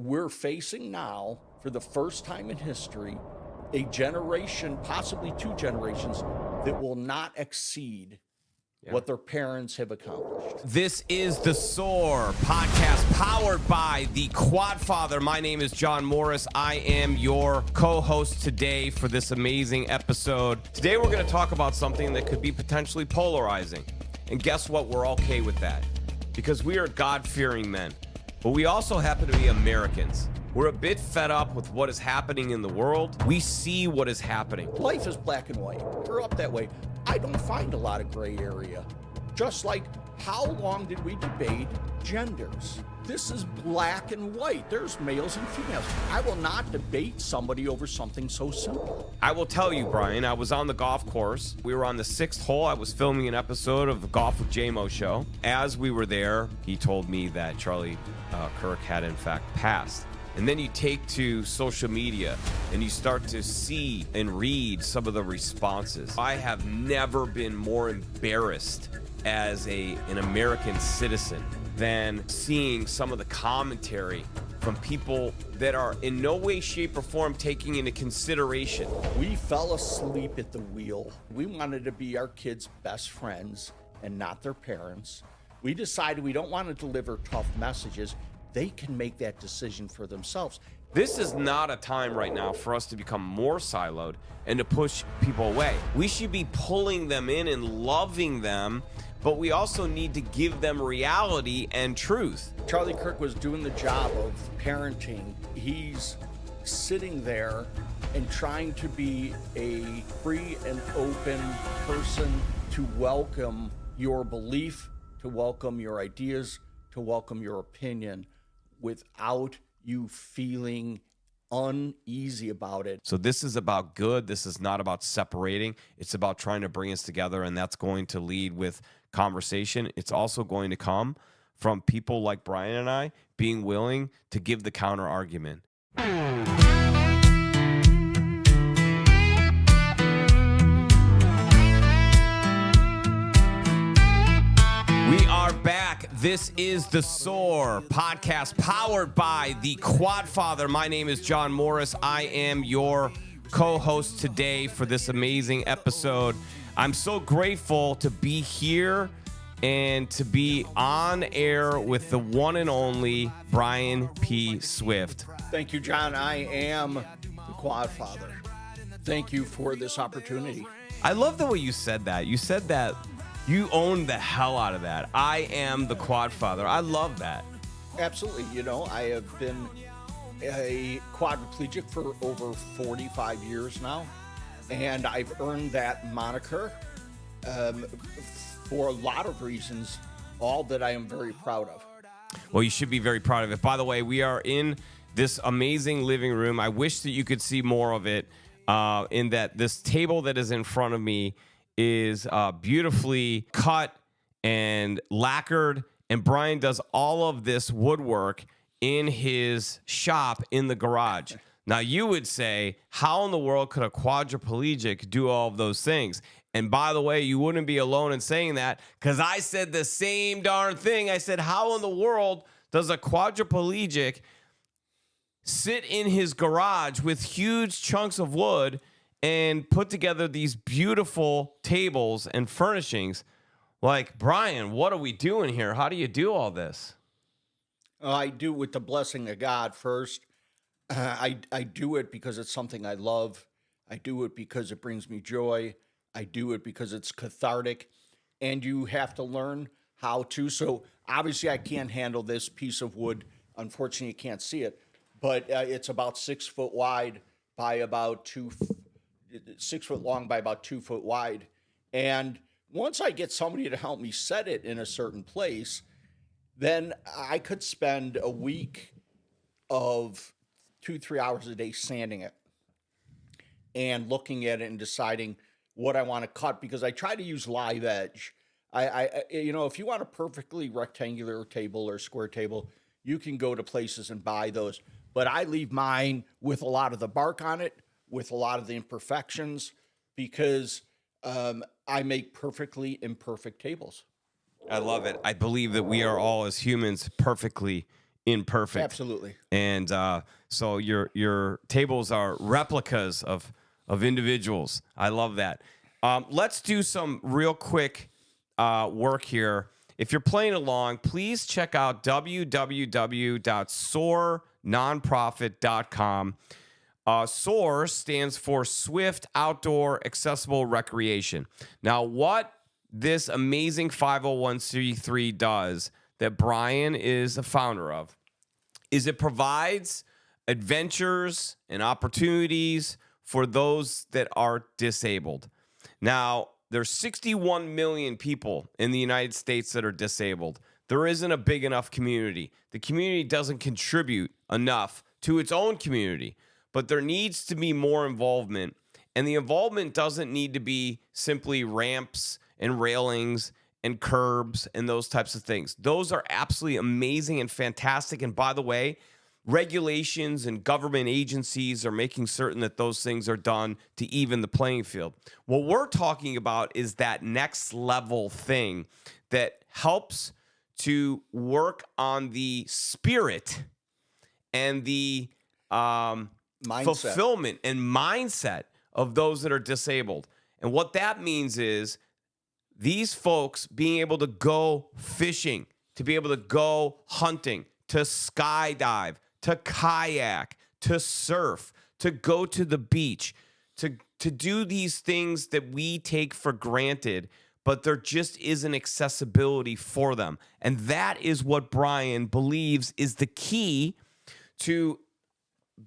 we're facing now, for the first time in history, a generation, possibly two generations, that will not exceed what their parents have accomplished. This is the SOAR Podcast, powered by the Quadfather. My name is John Morris. I am your co-host today for this amazing episode. Today we're going to talk about something that could be potentially polarizing. And guess what? We're okay with that because we are God-fearing men. But we also happen to be Americans. We're a bit fed up with what is happening in the world. We see what is happening. Life is black and white. Grew up that way. I don't find a lot of gray area. Just like, how long did we debate genders? This is black and white. There's males and females. I will not debate somebody over something so simple. I will tell you, Brian, I was on the golf course. We were on the 6th hole. I was filming an episode of the Golf with J-Mo show. As we were there, he told me that Charlie Kirk had in fact passed. And then you take to social media and you start to see and read some of the responses. I have never been more embarrassed as an American citizen than seeing some of the commentary from people that are in no way, shape, or form taking into consideration. We fell asleep at the wheel. We wanted to be our kids' best friends and not their parents. We decided we don't want to deliver tough messages. They can make that decision for themselves. This is not a time right now for us to become more siloed and to push people away. We should be pulling them in and loving them, but we also need to give them reality and truth. Charlie Kirk was doing the job of parenting. He's sitting there and trying to be a free and open person to welcome your belief, to welcome your ideas, to welcome your opinion, without you feeling uneasy about it. So this is about good. This is not about separating. It's about trying to bring us together, and that's going to lead with conversation. It's also going to come from people like Brian and I being willing to give the counter argument. We are back. This is the SOAR Podcast, powered by the Quadfather. My name is John Morris. I am your co-host today for this amazing episode. I'm so grateful to be here and to be on air with the one and only Brian P. Swift. Thank you, John. I am the Quadfather. Thank you for this opportunity. I love the way you said that. You said that. You own the hell out of that. I am the Quadfather. I love that. Absolutely. You know, I have been a quadriplegic for over 45 years now, and I've earned that moniker for a lot of reasons, all that I am very proud of. Well, you should be very proud of it. By the way, we are in this amazing living room. I wish that you could see more of it, in that this table that is in front of me is beautifully cut and lacquered, and Brian does all of this woodwork in his shop in the garage. Now, you would say, how in the world could a quadriplegic do all of those things? And by the way, you wouldn't be alone in saying that, because I said the same darn thing. I said, how in the world does a quadriplegic sit in his garage with huge chunks of wood and put together these beautiful tables and furnishings? Like, Brian, what are we doing here? How do you do all this? I do with the blessing of God first. I do it because it's something I love. I do it because it brings me joy. I do it because it's cathartic. And you have to learn how to. So obviously I can't handle this piece of wood. Unfortunately, you can't see it. But it's about 6 foot wide by about 6 foot long by about 2 foot wide. And once I get somebody to help me set it in a certain place, then I could spend a week of 2-3 hours a day sanding it and looking at it and deciding what I want to cut, because I try to use live edge. I if you want a perfectly rectangular table or square table, you can go to places and buy those. But I leave mine with a lot of the bark on it, with a lot of the imperfections, because I make perfectly imperfect tables. I love it. I believe that we are all, as humans, perfectly imperfect. Absolutely. And so your tables are replicas of individuals. I love that. Let's do some real quick work here. If you're playing along, please check out www.soarnonprofit.com. SOAR stands for Swift Outdoor Accessible Recreation. Now, what this amazing 501c3 does, that Brian is the founder of, is it provides adventures and opportunities for those that are disabled. Now, there's 61 million people in the United States that are disabled. There isn't a big enough community. The community doesn't contribute enough to its own community, but there needs to be more involvement. And the involvement doesn't need to be simply ramps and railings and curbs and those types of things. Those are absolutely amazing and fantastic. And by the way, regulations and government agencies are making certain that those things are done to even the playing field. What we're talking about is that next level thing that helps to work on the spirit and the fulfillment and mindset of those that are disabled. And what that means is these folks being able to go fishing, to be able to go hunting, to skydive, to kayak, to surf, to go to the beach, to do these things that we take for granted, but there just isn't accessibility for them. And that is what Brian believes is the key to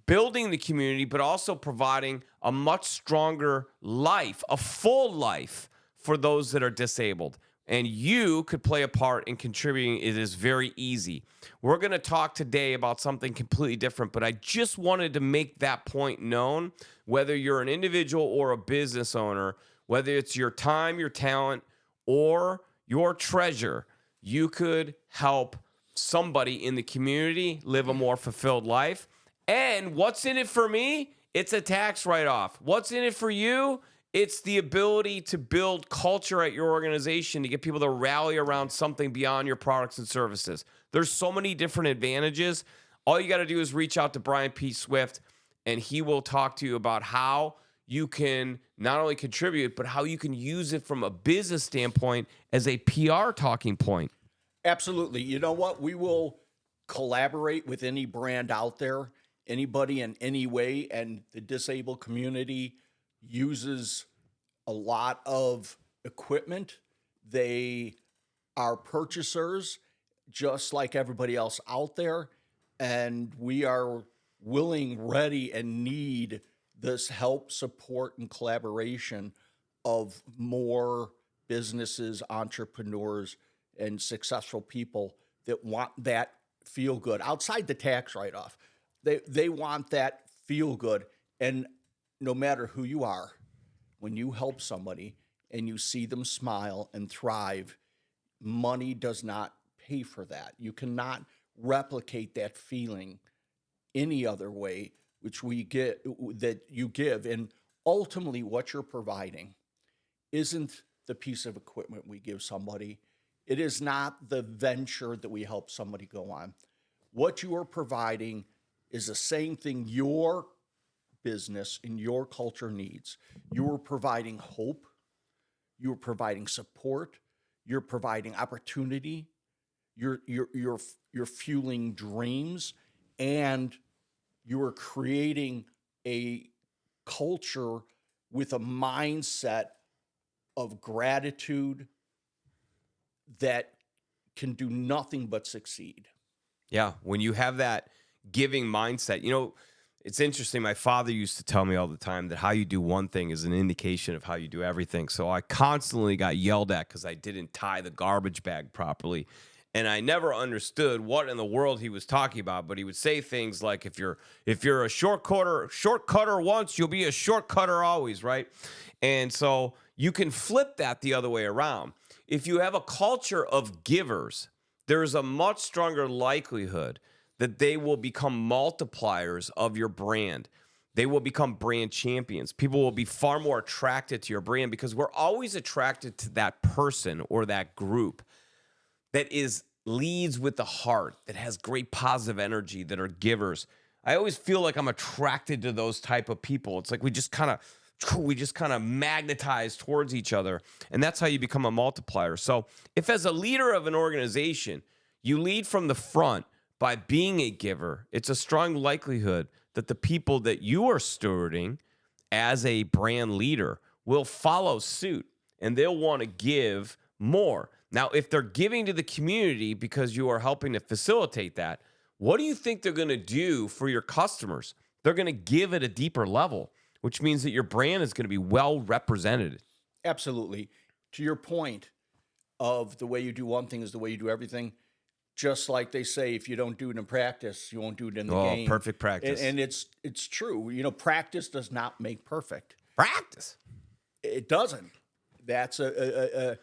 building the community, but also providing a much stronger life, a full life for those that are disabled. And you could play a part in contributing. It is very easy. We're going to talk today about something completely different, but I just wanted to make that point known. Whether you're an individual or a business owner, whether it's your time, your talent, or your treasure, you could help somebody in the community live a more fulfilled life. And what's in it for me? It's a tax write-off. What's in it for you? It's the ability to build culture at your organization, to get people to rally around something beyond your products and services. There's so many different advantages. All you got to do is reach out to Brian P. Swift, and he will talk to you about how you can not only contribute, but how you can use it from a business standpoint as a PR talking point. Absolutely. You know what? We will collaborate with any brand out there, anybody in any way, and the disabled community uses a lot of equipment. They are purchasers just like everybody else out there, and we are willing, ready, and need this help, support, and collaboration of more businesses, entrepreneurs, and successful people that want that feel good outside the tax write-off. They want that feel good. And no matter who you are, when you help somebody and you see them smile and thrive, money does not pay for that. You cannot replicate that feeling any other way, which we get, that you give. And ultimately what you're providing isn't the piece of equipment we give somebody. It is not the venture that we help somebody go on. What you are providing is the same thing your business and your culture needs. You are providing hope. You are providing support. You're providing opportunity. You're fueling dreams, and you are creating a culture with a mindset of gratitude that can do nothing but succeed. Yeah, when you have that giving mindset, it's interesting. My father used to tell me all the time that how you do one thing is an indication of how you do everything. So I constantly got yelled at because I didn't tie the garbage bag properly. And I never understood what in the world he was talking about. But he would say things like, if you're a shortcutter once, you'll be a shortcutter always, right? And so you can flip that the other way around. If you have a culture of givers, there is a much stronger likelihood that they will become multipliers of your brand. They will become brand champions. People will be far more attracted to your brand because we're always attracted to that person or that group that is leads with the heart, that has great positive energy, that are givers. I always feel like I'm attracted to those type of people. It's like we just kind of magnetize towards each other, and that's how you become a multiplier. So if as a leader of an organization, you lead from the front by being a giver, it's a strong likelihood that the people that you are stewarding as a brand leader will follow suit, and they'll want to give more. Now, if they're giving to the community because you are helping to facilitate that, what do you think they're going to do for your customers? They're going to give at a deeper level, which means that your brand is going to be well represented. Absolutely. To your point of the way you do one thing is the way you do everything, just like they say, if you don't do it in practice, you won't do it in the game. Perfect practice. And it's true. Practice does not make perfect. Practice. It doesn't. That's a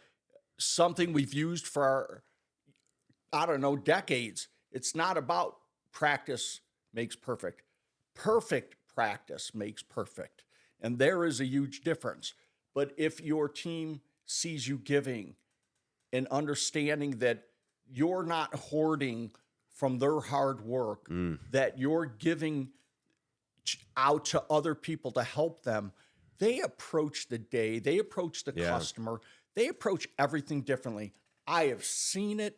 something we've used for, decades. It's not about practice makes perfect. Perfect practice makes perfect. And there is a huge difference. But if your team sees you giving and understanding that you're not hoarding from their hard work, that you're giving out to other people to help them, they approach the day, they approach the customer, they approach everything differently. I have seen it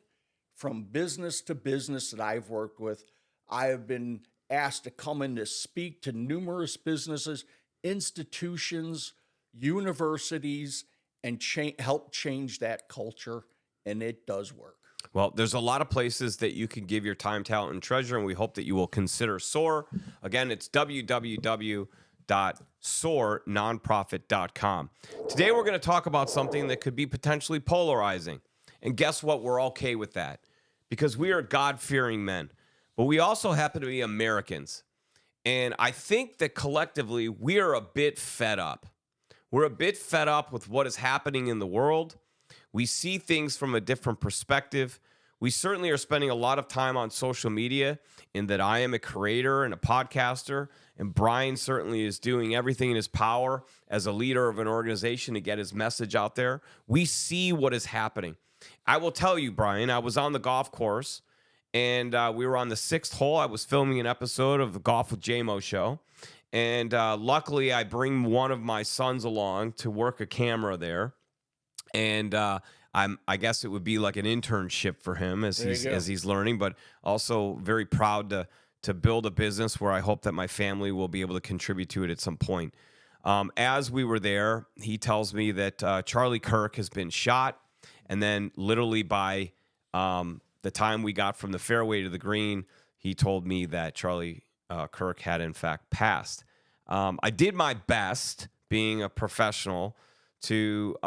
from business to business that I've worked with. I have been asked to come in to speak to numerous businesses, institutions, universities, and help change that culture, and it does work. Well, there's a lot of places that you can give your time, talent, and treasure, and we hope that you will consider SOAR. Again, it's www.soarnonprofit.com. Today, we're going to talk about something that could be potentially polarizing. And guess what? We're okay with that because we are God-fearing men. But we also happen to be Americans. And I think that collectively, we are a bit fed up. We're a bit fed up with what is happening in the world. We see things from a different perspective. We certainly are spending a lot of time on social media in that I am a creator and a podcaster, and Brian certainly is doing everything in his power as a leader of an organization to get his message out there. We see what is happening. I will tell you, Brian, I was on the golf course, and we were on the 6th hole. I was filming an episode of the Golf with JMO show, and luckily I bring one of my sons along to work a camera there. And I guess it would be like an internship for him as he's learning, but also very proud to build a business where I hope that my family will be able to contribute to it at some point. As we were there, he tells me that Charlie Kirk has been shot, and then literally by the time we got from the fairway to the green, he told me that Charlie Kirk had in fact passed. I did my best, being a professional, to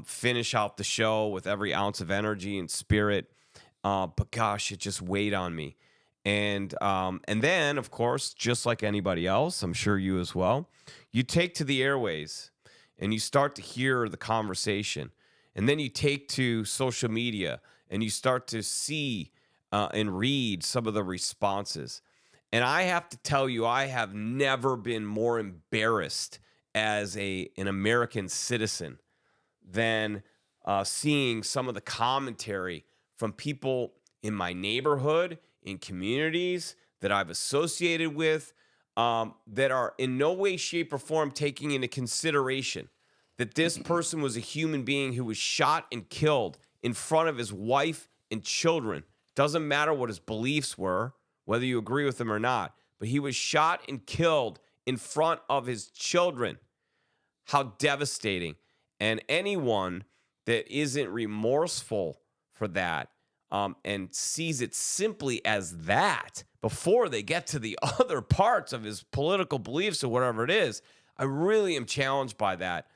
finish out the show with every ounce of energy and spirit. But gosh, it just weighed on me. And then, of course, just like anybody else, I'm sure you as well, you take to the airways and you start to hear the conversation. And then you take to social media and you start to see and read some of the responses. And I have to tell you, I have never been more embarrassed as an American citizen than seeing some of the commentary from people in my neighborhood, in communities that I've associated with, that are in no way, shape, or form taking into consideration that this person was a human being who was shot and killed in front of his wife and children. Doesn't matter what his beliefs were, whether you agree with them or not, but he was shot and killed in front of his children. How devastating. And anyone that isn't remorseful for that and sees it simply as that before they get to the other parts of his political beliefs or whatever it is, I really am challenged by that.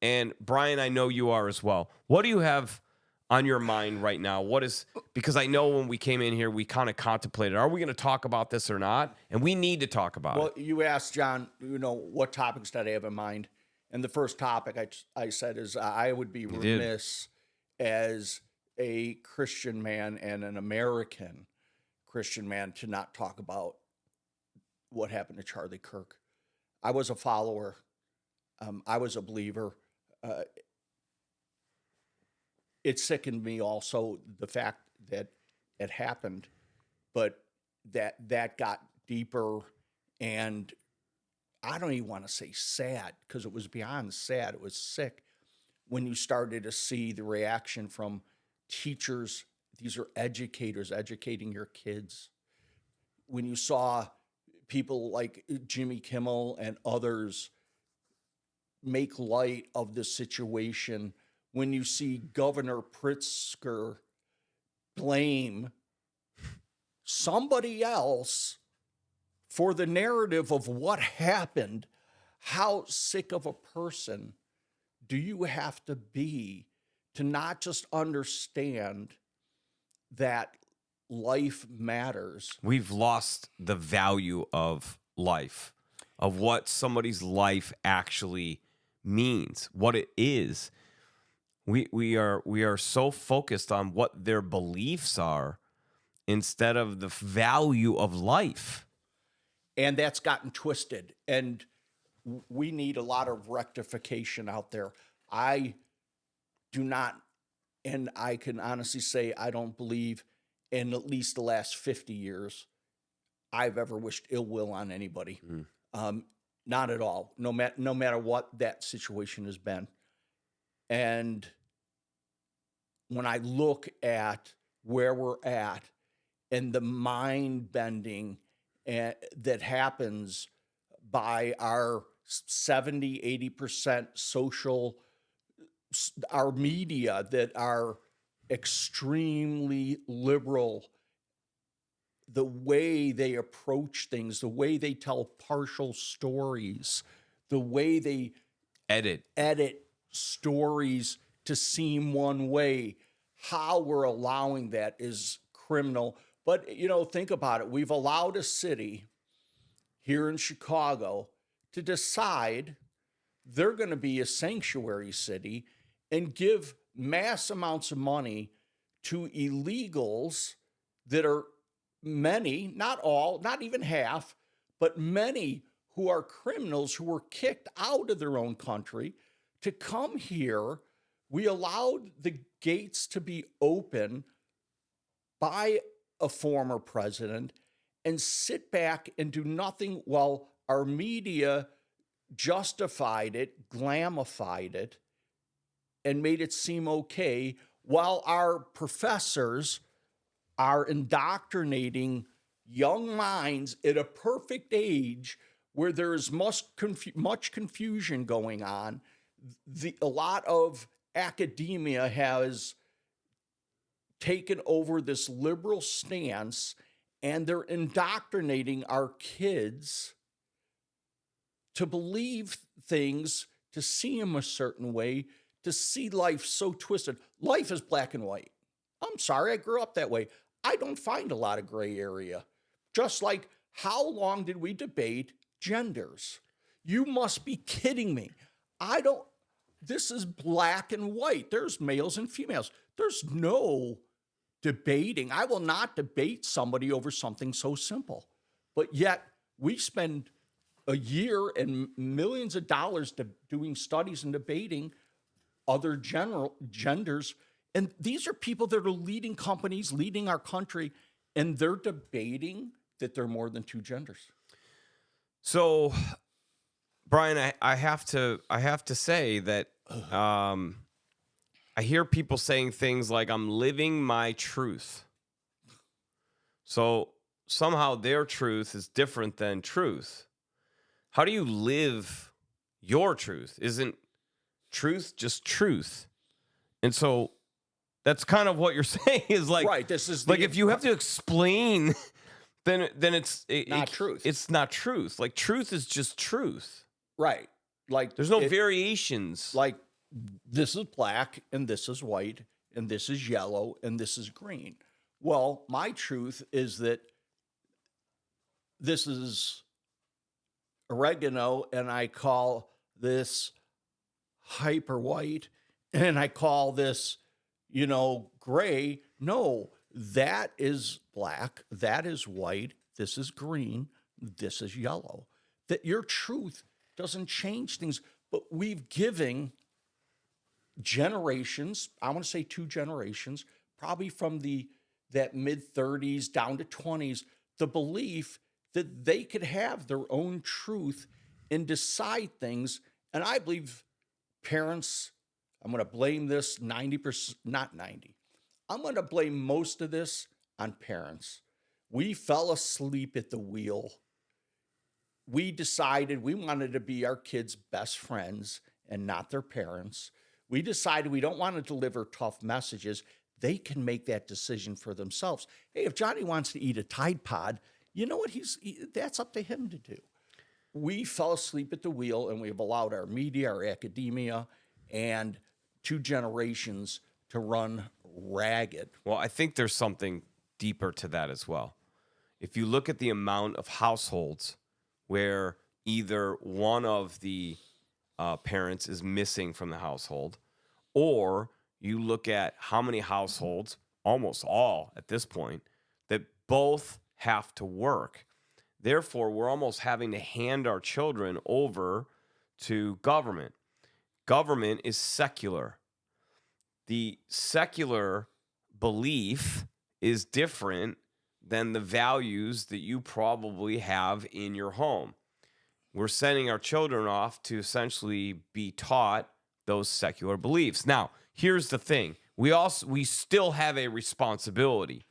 And Brian, I know you are as well. What do you have on your mind right now? Because I know when we came in here, we kind of contemplated, are we going to talk about this or not? And we need to talk about it. Well, you asked, John, what topics did I have in mind? And the first topic I said is I would be remiss as a Christian man and an American Christian man to not talk about what happened to Charlie Kirk. I was a follower. I was a believer. It sickened me also the fact that it happened, but that got deeper, and I don't even want to say sad, because it was beyond sad. It was sick when you started to see the reaction from teachers. These are educators educating your kids. When you saw people like Jimmy Kimmel and others make light of the situation, when you see Governor Pritzker blame somebody else for the narrative of what happened, how sick of a person do you have to be to not just understand that life matters? We've lost the value of life, of what somebody's life actually means, what it is. We are so focused on what their beliefs are instead of the value of life. And that's gotten twisted. And we need a lot of rectification out there. I do not, and I can honestly say I don't believe in at least the last 50 years I've ever wished ill will on anybody. Not at all, no matter what that situation has been. And when I look at where we're at and the mind bending that happens by our 70, 80% social, our media that are extremely liberal, the way they approach things, the way they tell partial stories, the way they edit stories to seem one way, how we're allowing that is criminal. But, think about it. We've allowed a city here in Chicago to decide they're going to be a sanctuary city and give mass amounts of money to illegals that are many, not all, not even half, but many who are criminals who were kicked out of their own country to come here. We allowed the gates to be open by a former president and sit back and do nothing while our media justified it, glamified it, and made it seem okay, while our professors are indoctrinating young minds at a perfect age where there is much confusion going on. A lot of academia has taken over this liberal stance, and they're indoctrinating our kids to believe things, to see them a certain way, to see life so twisted. Life is black and white. I'm sorry, I grew up that way. I don't find a lot of gray area. Just like, how long did we debate genders? You must be kidding me. This is black and white. There's males and females. There's no debating. I will not debate somebody over something so simple. But yet, we spend a year and millions of dollars doing studies and debating other genders. And these are people that are leading companies, leading our country, and they're debating that they're more than two genders. So, Brian, I have to say that I hear people saying things like, I'm living my truth. So somehow their truth is different than truth. How do you live your truth? Isn't truth just truth? And so that's kind of what you're saying is like, right, this is like if you have to explain, then it's not truth. It's not truth. Like truth is just truth. Right. Like there's no variations. Like this is black and this is white and this is yellow and this is green. Well, my truth is that this is oregano and I call this hyper white and I call this, gray. No, that is black. That is white. This is green. This is yellow. That your truth doesn't change things, but we've given generations, I want to say 2 generations, probably from the that mid-30s down to 20s, the belief that they could have their own truth and decide things. And I believe parents, I'm going to blame this 90%, not 90. I'm going to blame most of this on parents. We fell asleep at the wheel. We decided we wanted to be our kids' best friends and not their parents. We decided we don't want to deliver tough messages. They can make that decision for themselves. Hey, if Johnny wants to eat a Tide Pod, you know what? That's up to him to do. We fell asleep at the wheel, and we've allowed our media, our academia, and 2 generations to run ragged. Well, I think there's something deeper to that as well. If you look at the amount of households where either one of the parents is missing from the household, or you look at how many households, almost all at this point, that both have to work. Therefore, we're almost having to hand our children over to government. Government is secular. The secular belief is different than the values that you probably have in your home. We're sending our children off to essentially be taught those secular beliefs. Now, here's the thing. We still have a responsibility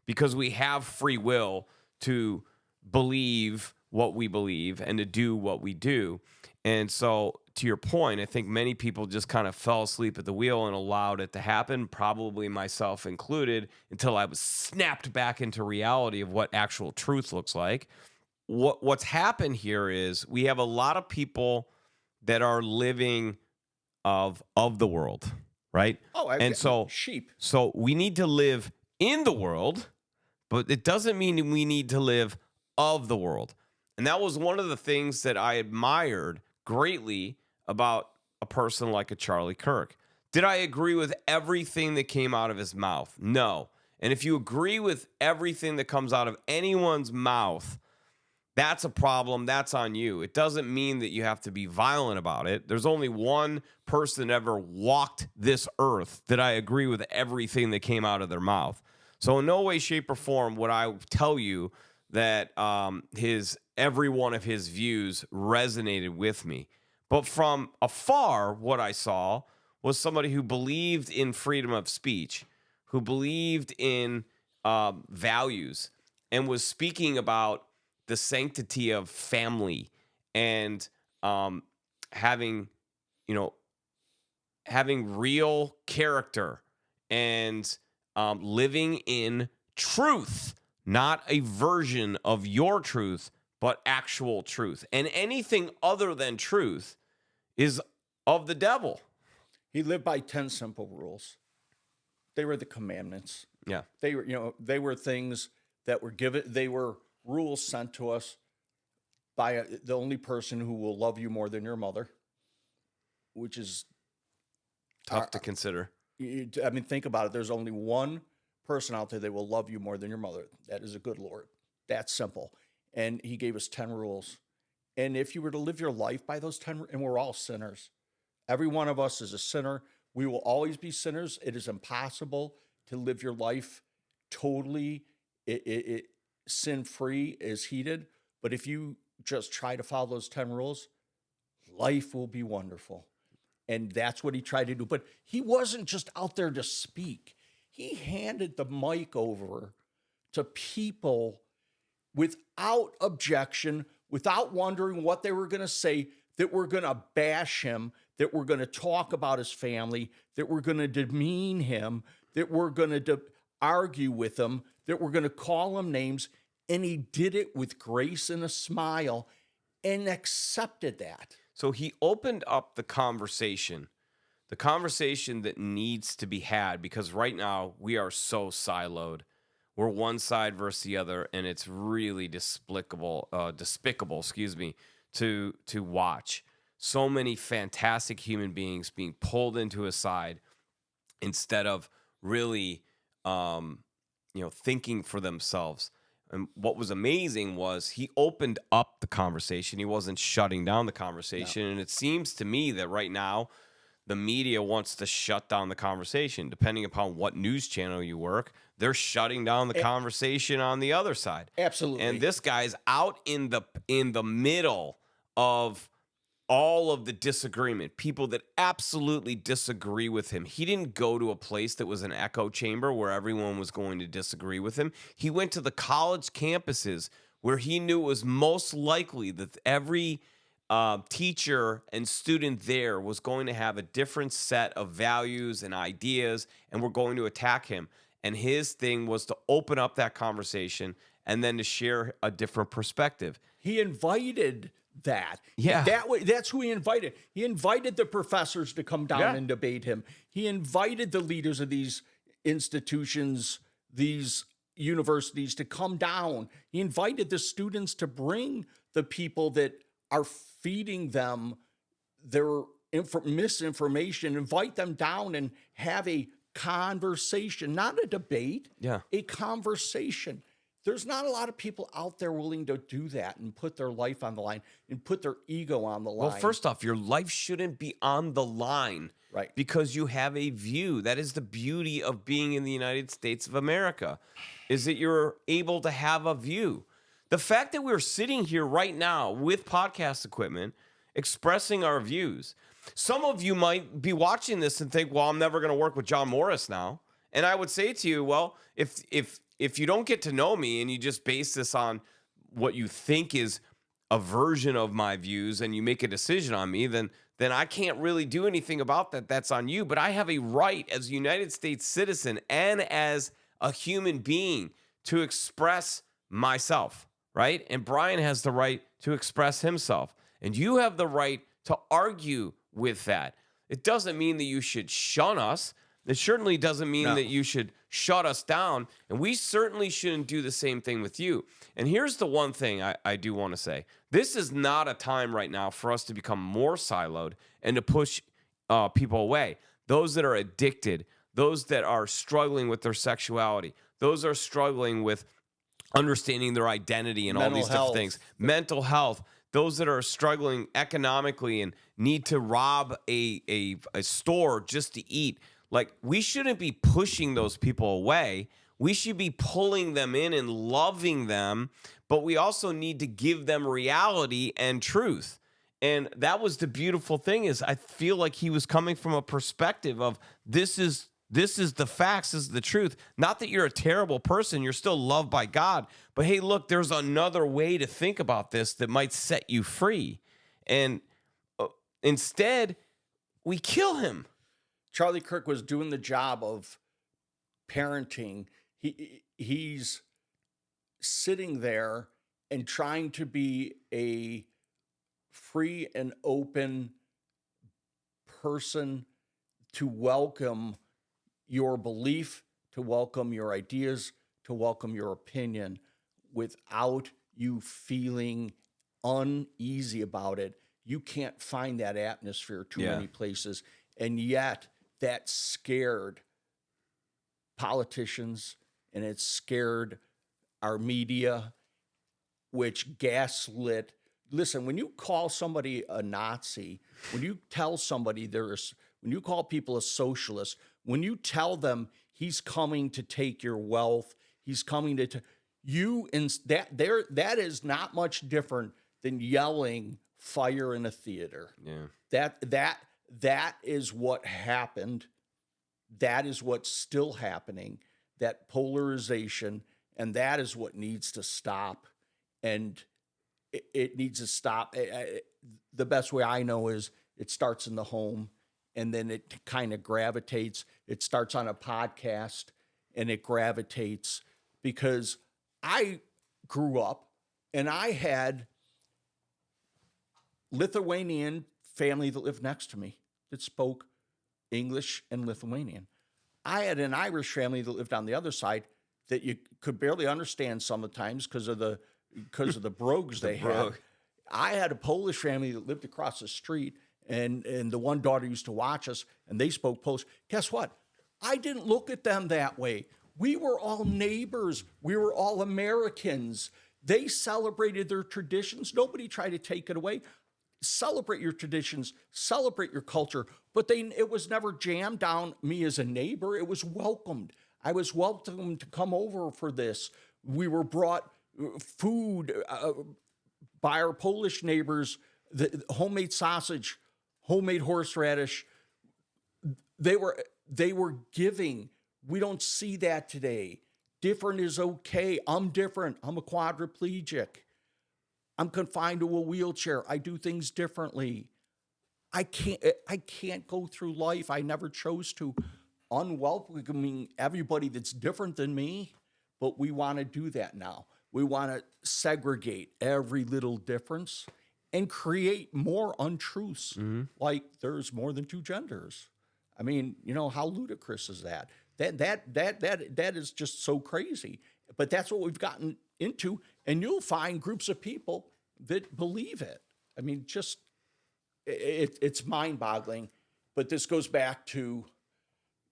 because we have free will to believe what we believe and to do what we do. And so, to your point, I think many people just kind of fell asleep at the wheel and allowed it to happen, probably myself included, until I was snapped back into reality of what actual truth looks like. What's happened here is we have a lot of people that are living of the world, right? And so sheep. So we need to live in the world, but it doesn't mean we need to live of the world. And that was one of the things that I admired greatly about a person like a Charlie Kirk. Did I agree with everything that came out of his mouth? No. And if you agree with everything that comes out of anyone's mouth, that's a problem. That's on you. It doesn't mean that you have to be violent about it. There's only one person ever walked this earth that I agree with everything that came out of their mouth. So in no way, shape, or form would I tell you that every one of his views resonated with me. But from afar, what I saw was somebody who believed in freedom of speech, who believed in values, and was speaking about the sanctity of family and having real character and living in truth, not a version of your truth, but actual truth. And anything other than truth is of the devil. He lived by 10 simple rules. They were the commandments. Yeah. They were things that were given. They were rules sent to us by the only person who will love you more than your mother, which is tough to consider. I mean, think about it. There's only one person out there that will love you more than your mother. That is a good Lord. That's simple. And he gave us 10 rules. And if you were to live your life by those 10, and we're all sinners. Every one of us is a sinner. We will always be sinners. It is impossible to live your life totally sin-free as heated. But if you just try to follow those 10 rules, life will be wonderful. And that's what he tried to do. But he wasn't just out there to speak. He handed the mic over to people without objection, without wondering what they were going to say, that were going to bash him, that were going to talk about his family, that were going to demean him, that were going to argue with him, that were going to call him names. And he did it with grace and a smile and accepted that. So he opened up the conversation that needs to be had, because right now we are so siloed. We're one side versus the other, and it's really despicable, to watch. So many fantastic human beings being pulled into a side instead of really, thinking for themselves. And what was amazing was he opened up the conversation. He wasn't shutting down the conversation. No. And it seems to me that right now the media wants to shut down the conversation. Depending upon what news channel you work, they're shutting down the conversation on the other side. Absolutely. And this guy's out in the middle of all of the disagreement, people that absolutely disagree with him. He didn't go to a place that was an echo chamber where everyone was going to disagree with him. He went to the college campuses where he knew it was most likely that every teacher and student there was going to have a different set of values and ideas and were going to attack him. And his thing was to open up that conversation and then to share a different perspective. He invited that. Yeah. That's who he invited. He invited the professors to come down and debate him. He invited the leaders of these institutions, these universities to come down. He invited the students to bring the people that are feeding them their misinformation, invite them down and have a conversation, not a debate, a conversation. There's not a lot of people out there willing to do that and put their life on the line and put their ego on the line. Well, first off, your life shouldn't be on the line, right? Because you have a view. That is the beauty of being in the United States of America, is that you're able to have a view. The fact that we're sitting here right now with podcast equipment, expressing our views. Some of you might be watching this and think, well, I'm never going to work with John Morris now. And I would say to you, well, if you don't get to know me and you just base this on what you think is a version of my views and you make a decision on me, then I can't really do anything about that. That's on you. But I have a right as a United States citizen and as a human being to express myself, right? And Brian has the right to express himself. And you have the right to argue with that. It doesn't mean that you should shun us. It certainly doesn't mean that you should shut us down. And we certainly shouldn't do the same thing with you. And here's the one thing I do want to say. This is not a time right now for us to become more siloed and to push people away. Those that are addicted, those that are struggling with their sexuality, those are struggling with understanding their identity and all these different things. Mental health. Those that are struggling economically and need to rob a store just to eat. Like, we shouldn't be pushing those people away. We should be pulling them in and loving them, but we also need to give them reality and truth. And that was the beautiful thing, is I feel like he was coming from a perspective of this is the facts, this is the truth. Not that you're a terrible person, you're still loved by God, but hey, look, there's another way to think about this that might set you free. And instead, we kill him. Charlie Kirk was doing the job of parenting. He's sitting there and trying to be a free and open person to welcome your belief, to welcome your ideas, to welcome your opinion without you feeling uneasy about it. You can't find that atmosphere too many places. And yet that scared politicians and it scared our media, which gaslit. Listen, when you call somebody a Nazi, when you tell somebody when you call people a socialist, when you tell them he's coming to take your wealth, he's coming to you, that is not much different than yelling fire in a theater. Yeah. That is what happened. That is what's still happening. That polarization, and that is what needs to stop. And it needs to stop. The best way I know is it starts in the home, and then it kind of gravitates. It starts on a podcast, and it gravitates, because I grew up and I had Lithuanian family that lived next to me that spoke English and Lithuanian. I had an Irish family that lived on the other side that you could barely understand sometimes because of the brogues they had. I had a Polish family that lived across the street, and the one daughter used to watch us, and they spoke Polish. Guess what? I didn't look at them that way. We were all neighbors. We were all Americans. They celebrated their traditions. Nobody tried to take it away. celebrate your traditions, celebrate your culture, but it was never jammed down me as a neighbor. It was welcomed. I was welcomed to come over for this. We were brought food by our Polish neighbors, the homemade sausage, homemade horseradish. They were giving. We don't see that today. Different is okay. I'm different. I'm a quadriplegic. I'm confined to a wheelchair. I do things differently. I can't go through life. I never chose to, unwelcoming everybody that's different than me, but we want to do that now. We want to segregate every little difference and create more untruths, like there's more than two genders. I mean, how ludicrous is that? That is just so crazy. But that's what we've gotten into, and you'll find groups of people that believe it. I mean, just it's mind-boggling. But this goes back to,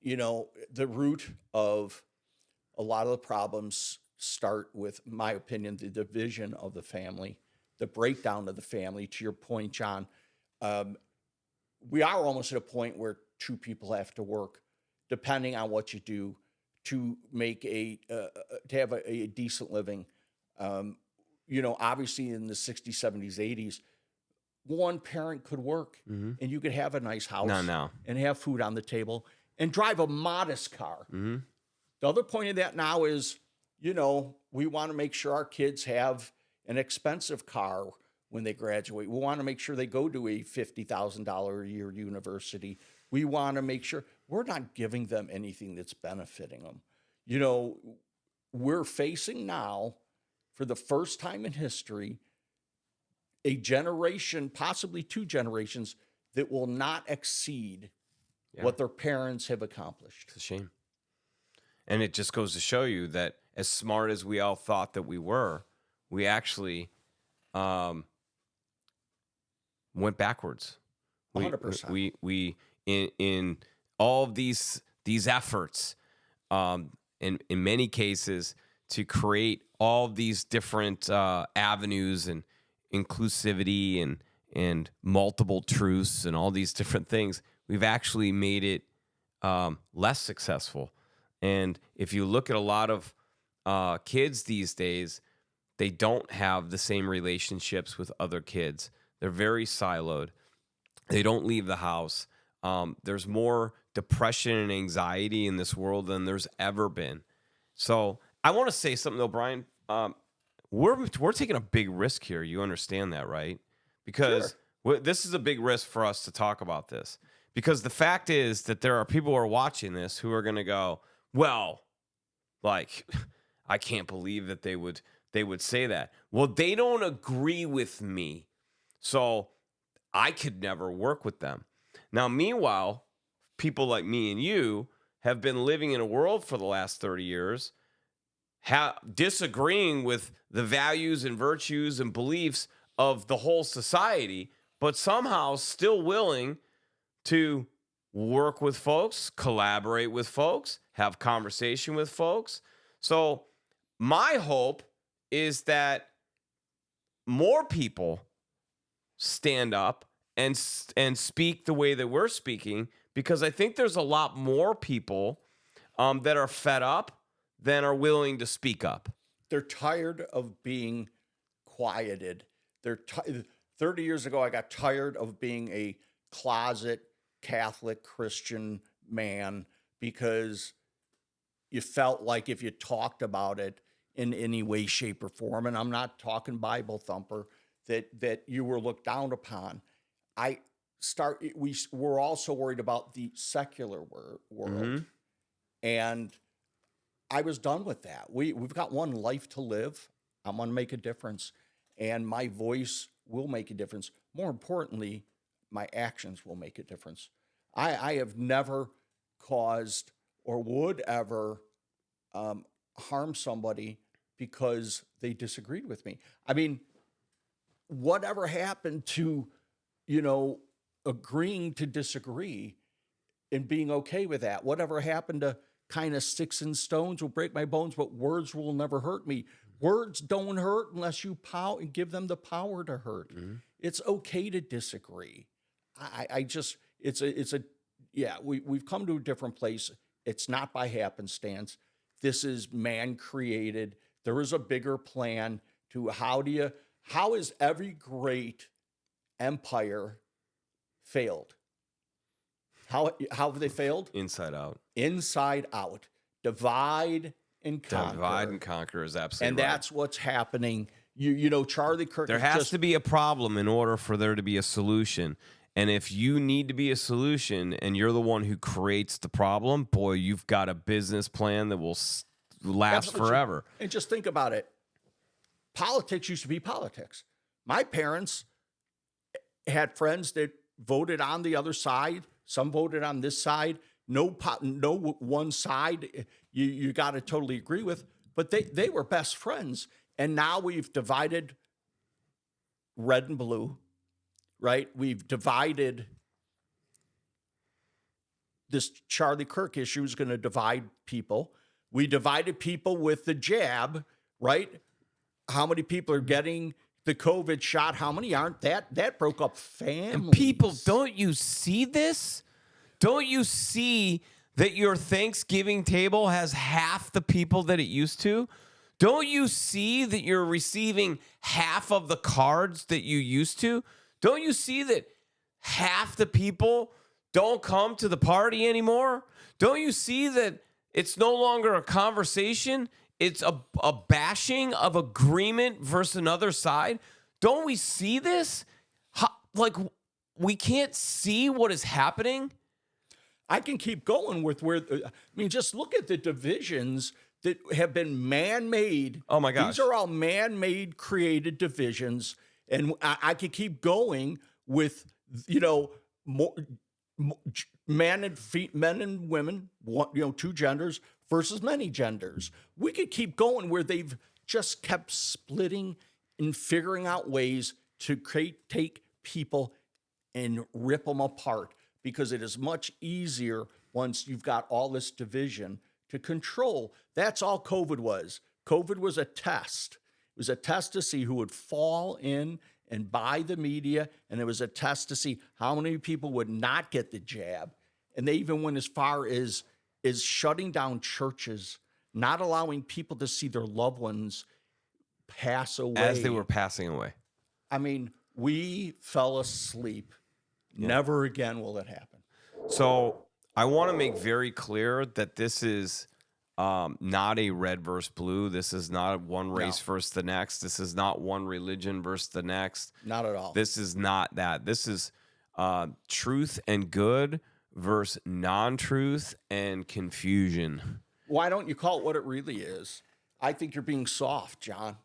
the root of a lot of the problems start with, my opinion, the division of the family, the breakdown of the family. To your point, John, we are almost at a point where two people have to work, depending on what you do, to make to have a decent living. Obviously in the 60s, 70s, 80s, one parent could work and you could have a nice house and have food on the table and drive a modest car. The other point of that now is, we want to make sure our kids have an expensive car when they graduate. We want to make sure they go to a $50,000 a year university. We want to make sure we're not giving them anything that's benefiting them. We're facing now, for the first time in history, a generation, possibly two generations, that will not exceed what their parents have accomplished. It's a shame. And it just goes to show you that as smart as we all thought that we were, we actually went backwards. 100%. We in all of these efforts, in many cases, to create all these different avenues and inclusivity and multiple truths and all these different things, we've actually made it less successful. And if you look at a lot of kids these days, they don't have the same relationships with other kids. They're very siloed. They don't leave the house. There's more depression and anxiety in this world than there's ever been. So I want to say something, though, Brian. We're taking a big risk here. You understand that, right? Because this is a big risk for us to talk about this. Because the fact is that there are people who are watching this who are going to go, well, like, I can't believe that they would say that. Well, they don't agree with me, so I could never work with them. Now, meanwhile, people like me and you have been living in a world for the last 30 years, disagreeing with the values and virtues and beliefs of the whole society, but somehow still willing to work with folks, collaborate with folks, have conversation with folks. So my hope is that more people stand up and speak the way that we're speaking, because I think there's a lot more people that are fed up than are willing to speak up. They're tired of being quieted. 30 years ago, I got tired of being a closet Catholic Christian man because you felt like if you talked about it in any way, shape, or form, and I'm not talking Bible thumper, that you were looked down upon. We're also worried about the secular world, and I was done with that. We've got one life to live. I'm going to make a difference, and my voice will make a difference. More importantly, my actions will make a difference. I have never caused or would ever harm somebody because they disagreed with me. I mean, whatever happened to, agreeing to disagree and being okay with that? Whatever happened to kind of sticks and stones will break my bones, but words will never hurt me? Words don't hurt unless you give them the power to hurt. It's okay to disagree. We've come to a different place. It's not by happenstance. This is man created. There is a bigger plan to how is every great empire failed? How have they failed? Inside out. Inside out. Divide and conquer. Divide and conquer is absolutely and right. that's what's happening. You know, Charlie Kirk. There has to be a problem in order for there to be a solution. And if you need to be a solution and you're the one who creates the problem, boy, you've got a business plan that will last forever. And just think about it. Politics used to be politics. My parents had friends that voted on the other side. Some voted on this side. No one side you got to totally agree with. But they were best friends. And now we've divided red and blue, right? We've divided. This Charlie Kirk issue is going to divide people. We divided people with the jab, right? How many people are getting the COVID shot? How many aren't? That broke up families. And people, don't you see this? Don't you see that your Thanksgiving table has half the people that it used to? Don't you see that you're receiving half of the cards that you used to? Don't you see that half the people don't come to the party anymore? Don't you see that it's no longer a conversation? It's a bashing of agreement versus another side. Don't we see this? We can't see what is happening? I can keep going with just look at the divisions that have been man-made. Oh my gosh. These are all man-made, created divisions. And I could keep going with, more men and women, two genders versus many genders. We could keep going where they've just kept splitting and figuring out ways to take people and rip them apart, because it is much easier once you've got all this division to control. That's all COVID was. COVID was a test. It was a test to see who would fall in and buy the media, and it was a test to see how many people would not get the jab. And they even went as far as shutting down churches, not allowing people to see their loved ones pass away. As they were passing away. I mean, we fell asleep. Yeah. Never again will it happen. So I want to make very clear that this is not a red versus blue. This is not one race versus the next. This is not one religion versus the next. Not at all. This is not that. This is truth and good versus non-truth and confusion. Why don't you call it what it really is? I think you're being soft, John.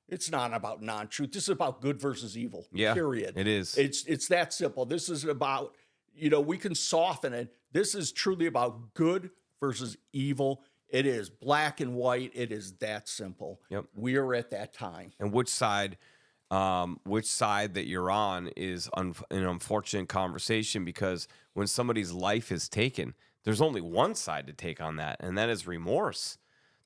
It's not about non-truth. This is about good versus evil. Yeah, period. It is. It's that simple. This is about, we can soften it. This is truly about good versus evil. It is black and white. It is that simple. Yep. We are at that time. And which side that you're on is an unfortunate conversation, because when somebody's life is taken, there's only one side to take on that, and that is remorse.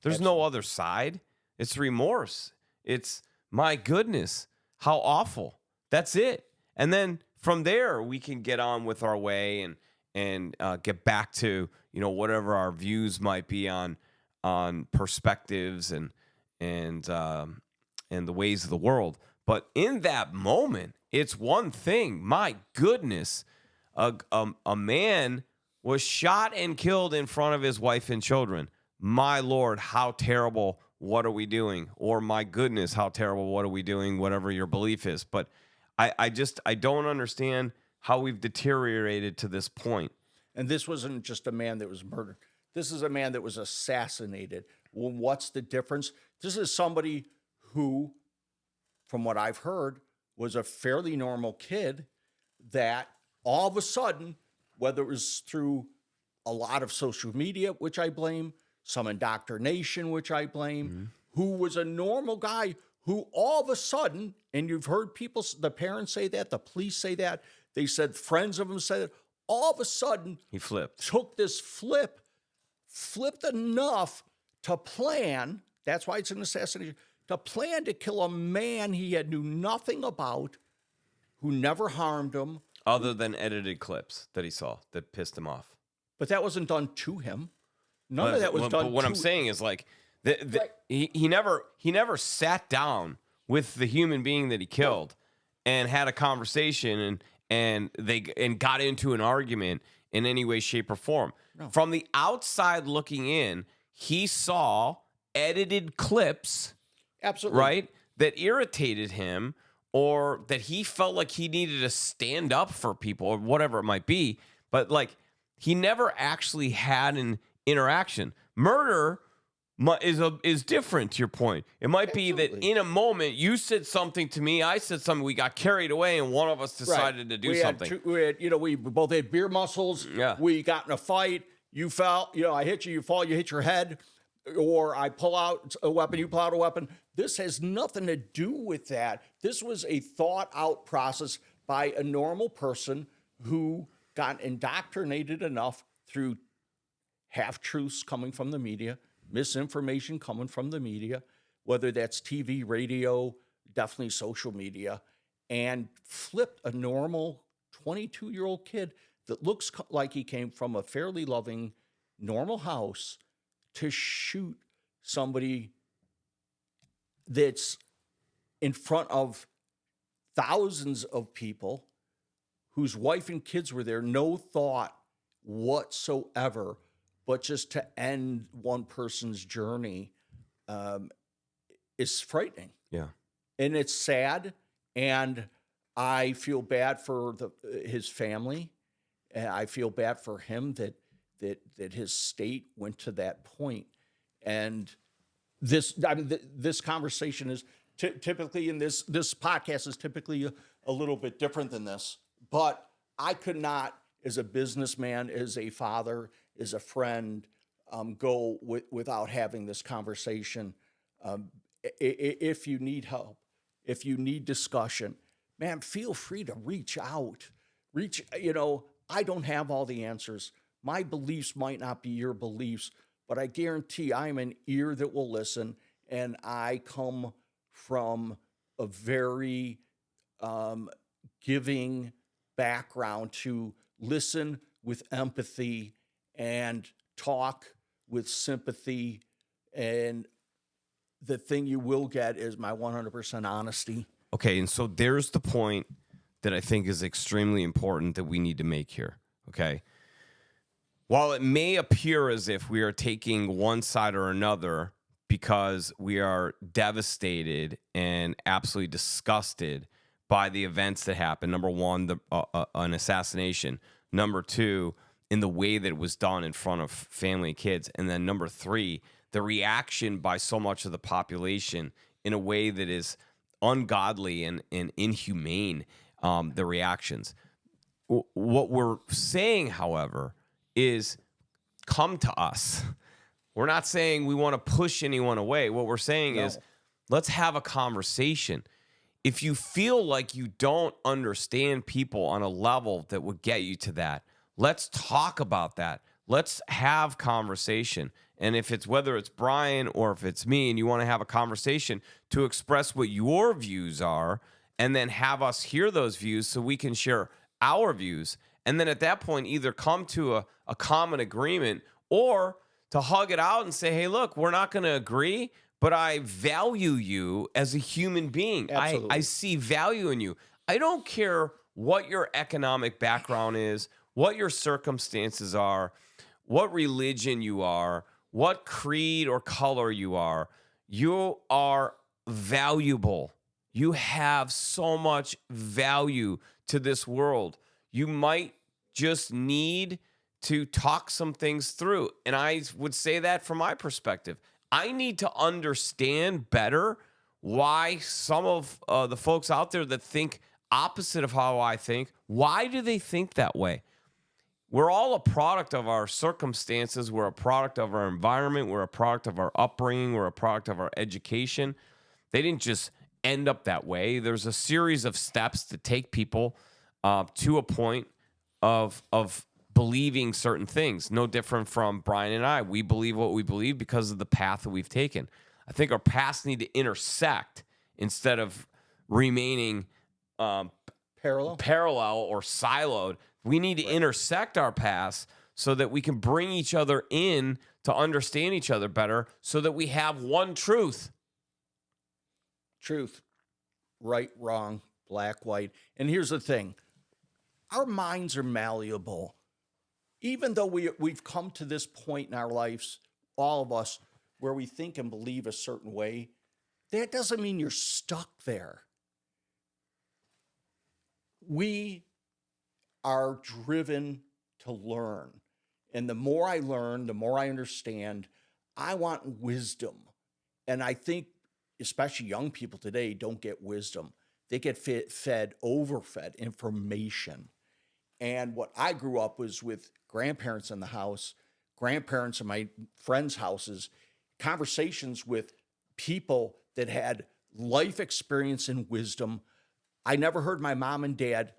There's no other side. It's remorse. It's, my goodness, how awful. That's it. And then from there, we can get on with our way and get back to, whatever our views might be on perspectives and the ways of the world. But in that moment, it's one thing. My goodness, a man was shot and killed in front of his wife and children. My Lord, how terrible. What are we doing? Or, my goodness, how terrible. What are we doing? Whatever your belief is. But I don't understand how we've deteriorated to this point. And this wasn't just a man that was murdered. This is a man that was assassinated. Well, what's the difference? This is somebody who, from what I've heard, was a fairly normal kid that all of a sudden, whether it was through a lot of social media, which I blame, some indoctrination, which I blame, who was a normal guy who all of a sudden, and you've heard the parents say that, the police say that, they said friends of him said it, all of a sudden, he flipped. Took this flipped enough to plan, that's why it's an assassination, to plan to kill a man he had knew nothing about, who never harmed him. Other than edited clips that he saw that pissed him off. But that wasn't done to him. None of that was done to him. But what I'm saying is, like, he never sat down with the human being that he killed and had a conversation and got into an argument in any way, shape, or form. No. From the outside looking in, he saw edited clips, Absolutely, right, that irritated him, or that he felt like he needed to stand up for people, or whatever it might be. But, like, he never actually had an interaction. Murder is different, to your point. It might be that in a moment you said something to me, I said something, we got carried away, and one of us decided to do something. We both had beer muscles. Yeah. We got in a fight. You fell. I hit you. You fall. You hit your head. Or I pull out a weapon. You pull out a weapon. This has nothing to do with that. This was a thought-out process by a normal person who got indoctrinated enough through half-truths coming from the media, misinformation coming from the media, whether that's TV, radio, definitely social media, and flipped a normal 22-year-old kid that looks like he came from a fairly loving, normal house to shoot somebody that's in front of thousands of people whose wife and kids were there, no thought whatsoever, but just to end one person's journey is frightening. Yeah. And it's sad, and I feel bad for his family, and I feel bad for him that his state went to that point. And this conversation is typically, in this podcast is typically a little bit different than this, but I could not, as a businessman, as a father, as a friend, go without having this conversation. If you need help, if you need discussion, man, feel free to reach out. I don't have all the answers. My beliefs might not be your beliefs, but I guarantee I'm an ear that will listen, and I come from a very giving background to listen with empathy and talk with sympathy, and the thing you will get is my 100% honesty. Okay, and so there's the point that I think is extremely important that we need to make here, okay? While it may appear as if we are taking one side or another because we are devastated and absolutely disgusted by the events that happened, number one, an assassination, number two, in the way that it was done in front of family and kids, and then number three, the reaction by so much of the population in a way that is ungodly and inhumane, the reactions. What we're saying, however, is come to us. We're not saying we want to push anyone away. What we're saying is let's have a conversation. If you feel like you don't understand people on a level that would get you to that, let's talk about that. Let's have conversation. And if it's whether it's Brian or if it's me and you want to have a conversation to express what your views are and then have us hear those views so we can share our views. And then at that point, either come to a common agreement or to hug it out and say, hey, look, we're not going to agree, but I value you as a human being. I see value in you. I don't care what your economic background is, what your circumstances are, what religion you are, what creed or color you are. You are valuable. You have so much value to this world. You might just need to talk some things through. And I would say that from my perspective. I need to understand better why some of the folks out there that think opposite of how I think, why do they think that way? We're all a product of our circumstances. We're a product of our environment. We're a product of our upbringing. We're a product of our education. They didn't just end up that way. There's a series of steps to take people to a point of believing certain things. No different from Brian and I. We believe what we believe because of the path that we've taken. I think our paths need to intersect instead of remaining parallel or siloed. We need to intersect our paths so that we can bring each other in to understand each other better, so that we have one truth. Truth. Right, wrong, black, white. And here's the thing. Our minds are malleable. Even though we've come to this point in our lives, all of us, where we think and believe a certain way, that doesn't mean you're stuck there. We are driven to learn. And the more I learn, the more I understand. I want wisdom. And I think especially young people today don't get wisdom. They get overfed information. And what I grew up was with grandparents in the house, grandparents in my friends' houses, conversations with people that had life experience and wisdom. I never heard my mom and dad.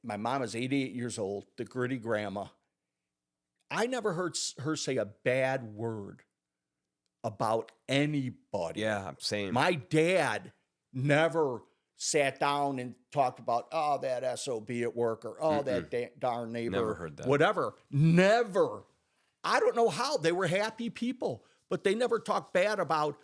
My mom is 88 years old, the gritty grandma. I never heard her say a bad word about anybody. Yeah, same. My dad never sat down and talked about, oh, that SOB at work, or oh, that darn neighbor. Never heard that. Whatever. Never. I don't know how. They were happy people, but they never talked bad about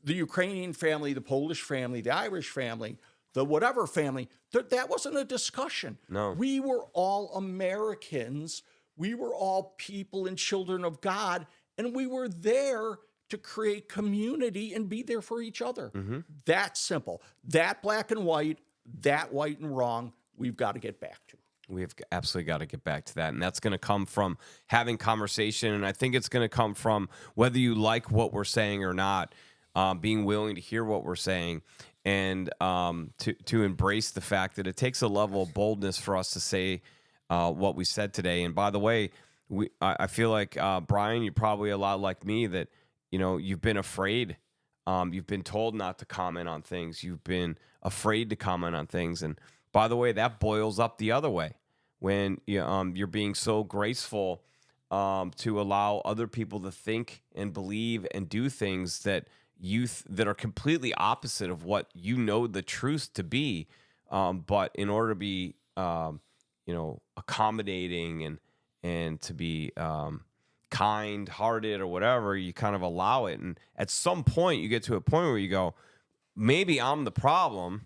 the Ukrainian family, the Polish family, the Irish family, the whatever family. That wasn't a discussion. No. We were all Americans. We were all people and children of God, and we were there to create community and be there for each other. Mm-hmm. That simple. That black and white, that white and wrong, we've got to get back to. We've absolutely got to get back to that. And that's going to come from having conversation. And I think it's going to come from whether you like what we're saying or not, being willing to hear what we're saying, and to embrace the fact that it takes a level of boldness for us to say what we said today. And by the way, I feel like, Brian, you're probably a lot like me, that, you know, you've been afraid. You've been told not to comment on things. You've been afraid to comment on things. And by the way, that boils up the other way when you're being so graceful to allow other people to think and believe and do things that that are completely opposite of what you know the truth to be. But in order to be, accommodating and to be kind-hearted or whatever, you kind of allow it. And at some point, you get to a point where you go, maybe I'm the problem,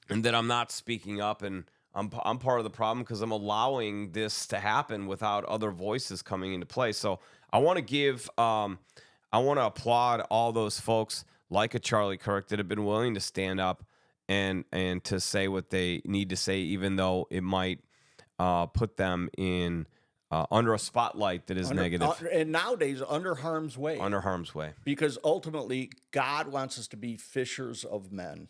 and that I'm not speaking up, and I'm part of the problem because I'm allowing this to happen without other voices coming into play. So I want to applaud all those folks like a Charlie Kirk that have been willing to stand up and to say what they need to say, even though it might put them in under a spotlight that is negative. And nowadays, under harm's way. Under harm's way. Because ultimately, God wants us to be fishers of men.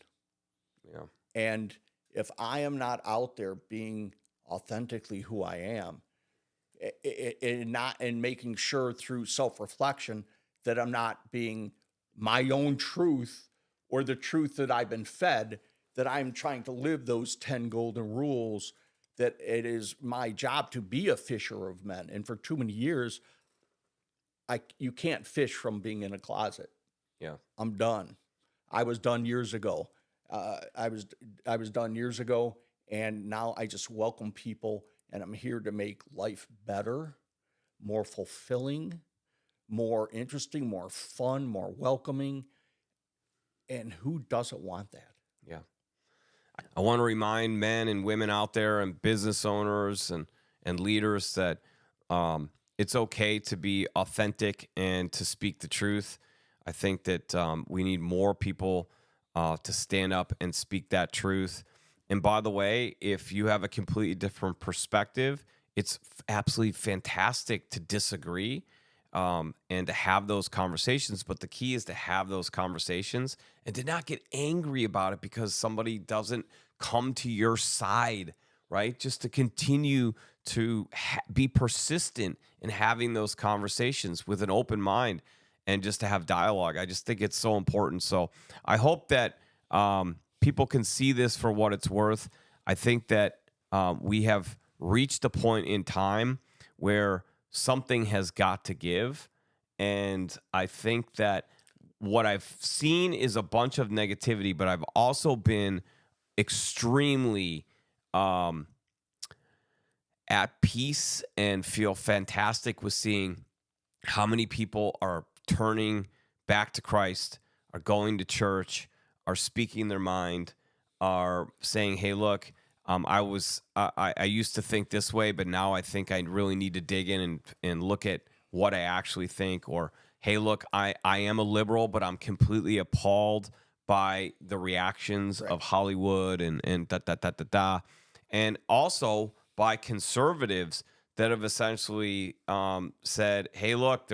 Yeah. And if I am not out there being authentically who I am, and making sure through self-reflection that I'm not being my own truth or the truth that I've been fed, that I'm trying to live those 10 golden rules, that it is my job to be a fisher of men. And for too many years, you can't fish from being in a closet. Yeah. I'm done. I was done years ago. I was done years ago, and now I just welcome people, and I'm here to make life better, more fulfilling, more interesting, more fun, more welcoming. And who doesn't want that? Yeah. I want to remind men and women out there and business owners and leaders that it's okay to be authentic and to speak the truth. I think that we need more people to stand up and speak that truth. And by the way, if you have a completely different perspective, it's absolutely fantastic to disagree and to have those conversations. But the key is to have those conversations and to not get angry about it because somebody doesn't come to your side, right? Just to continue to be persistent in having those conversations with an open mind and just to have dialogue. I just think it's so important. So I hope that people can see this for what it's worth. I think that we have reached a point in time where something has got to give. And I think that what I've seen is a bunch of negativity, but I've also been extremely at peace and feel fantastic with seeing how many people are turning back to Christ, are going to church, are speaking their mind, are saying, hey, look, I used to think this way, but now I think I really need to dig in and look at what I actually think. Or, hey, look, I am a liberal, but I'm completely appalled by the reactions of Hollywood and da. And also by conservatives that have essentially said, hey, look,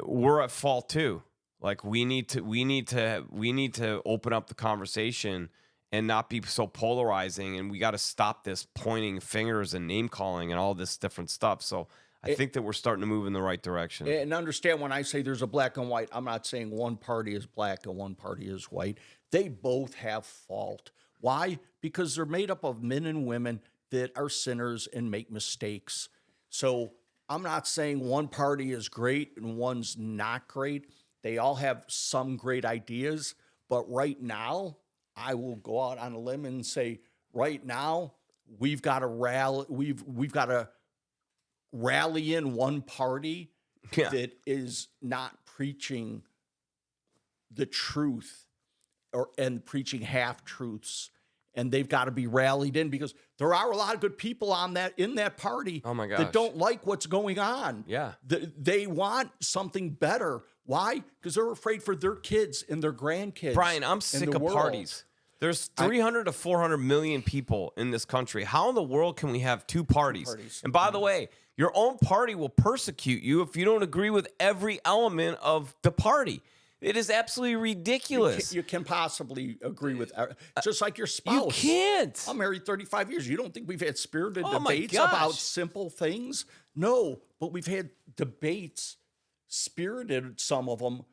we're at fault too. Like we need to open up the conversation and not be so polarizing, and we got to stop this pointing fingers and name calling and all this different stuff. So I think that we're starting to move in the right direction. And understand, when I say there's a black and white, I'm not saying one party is black and one party is white. They both have fault. Why? Because they're made up of men and women that are sinners and make mistakes. So I'm not saying one party is great and one's not great. They all have some great ideas, but right now, I will go out on a limb and say, right now, we've got to rally. We've got to rally in one party that is not preaching the truth and preaching half truths. And they've got to be rallied in, because there are a lot of good people in that party that don't like what's going on. Yeah. They want something better. Why? Because they're afraid for their kids and their grandkids. Brian, I'm sick of parties. There's 300 to 400 million people in this country. How in the world can we have two parties? And by the way, your own party will persecute you if you don't agree with every element of the party. It is absolutely ridiculous. You can possibly agree with, just like your spouse. You can't. I'm married 35 years. You don't think we've had spirited debates about simple things? No, but we've had debates, spirited, some of them,